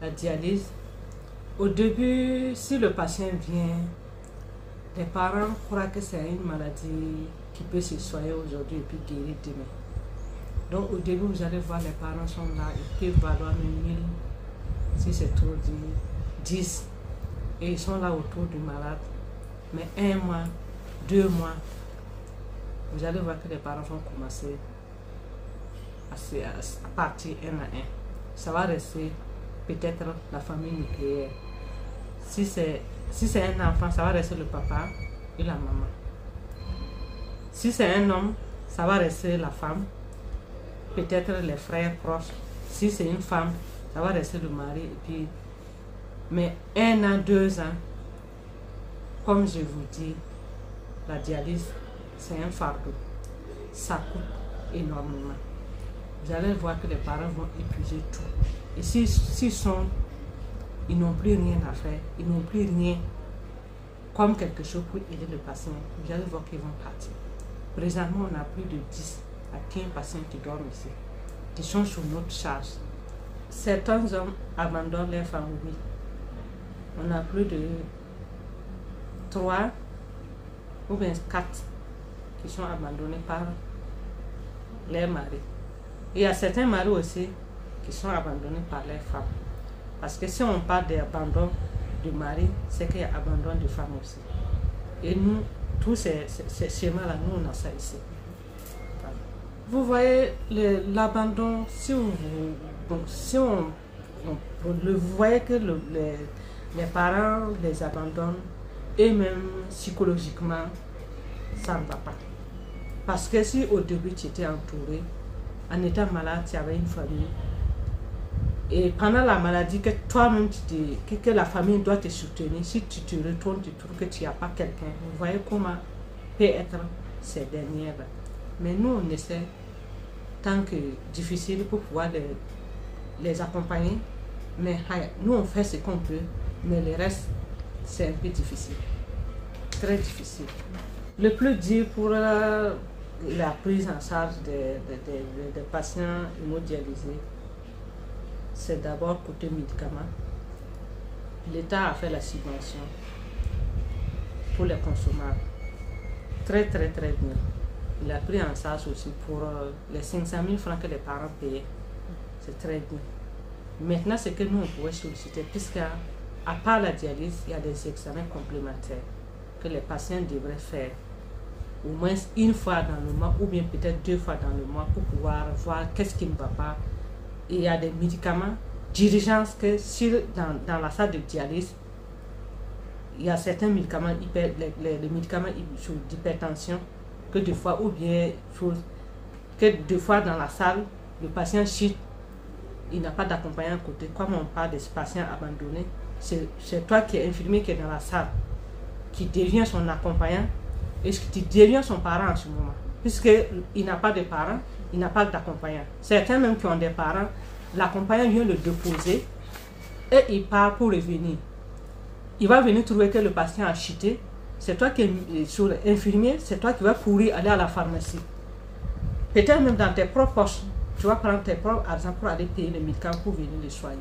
la dialyse, au début, si le patient vient, les parents croient que c'est une maladie qui peut se soigner aujourd'hui et puis guérir demain. Donc au début, vous allez voir, les parents sont là, ils peuvent valoir 1000, si c'est trop dit, 10, et ils sont là autour du malade. Mais 1 mois, 2 mois, vous allez voir que les parents vont commencer à partir un à un. Ça va rester peut-être la famille nucléaire. Si c'est un enfant, ça va rester le papa et la maman. Si c'est un homme, ça va rester la femme, peut-être les frères proches. Si c'est une femme, ça va rester le mari. Et puis, mais 1 an, 2 ans, comme je vous dis, la dialyse, c'est un fardeau. Ça coûte énormément. Vous allez voir que les parents vont épuiser tout. Et ils n'ont plus rien à faire, ils n'ont plus rien comme quelque chose pour aider le patient. Vous allez voir qu'ils vont partir. Présentement, on a plus de 10 à 15 patients qui dorment ici, qui sont sous notre charge. Certains hommes abandonnent leur femme, oui. On a plus de 3 ou bien 4 qui sont abandonnés par leurs maris. Il y a certains maris aussi qui sont abandonnés par leurs femmes. Parce que si on parle d'abandon du mari, c'est qu'il y a abandon de femme aussi. Et nous, tous ces schémas-là, nous, on a ça ici. Vous voyez, l'abandon, vous voyez que les parents les abandonnent, et même psychologiquement, ça ne va pas. Parce que si au début tu étais entouré, en étant malade, tu avais une famille, et pendant la maladie, que toi-même, que la famille doit te soutenir, si tu te retournes, tu trouves que tu n'as pas quelqu'un. Vous voyez comment peut être ces dernières-là. Mais nous, on essaie, tant que difficile, pour pouvoir les accompagner. Mais nous, on fait ce qu'on peut, mais le reste, c'est un peu difficile. Très difficile. Le plus dur pour la prise en charge des patients hémodialysés, c'est d'abord côté médicaments. L'État a fait la subvention pour les consommables. Très bien. Il a pris en charge aussi pour les 500 000 francs que les parents payaient. C'est très bien. Maintenant, c'est que nous, on pourrait solliciter, puisqu'à part la dialyse, il y a des examens complémentaires que les patients devraient faire au moins 1 fois dans le mois, ou bien peut-être 2 fois dans le mois, pour pouvoir voir qu'est-ce qui ne va pas. Et il y a des médicaments d'urgence que dans la salle de dialyse, il y a certains médicaments, les médicaments d'hypertension, que des fois, ou bien que des fois dans la salle, le patient chute, il n'a pas d'accompagnant à côté. Comme on parle des patients abandonnés, c'est toi qui es infirmier qui est dans la salle, qui devient son accompagnant, et qui devient son parent en ce moment. Puisqu'il n'a pas de parents, il n'a pas d'accompagnant. Certains même qui ont des parents, l'accompagnant vient le déposer et il part pour revenir. Il va venir trouver que le patient a chuté. C'est toi qui es sur l'infirmier, c'est toi qui vas courir aller à la pharmacie. Peut-être même dans tes propres poches, tu vas prendre tes propres argent pour aller payer les médicaments pour venir les soigner.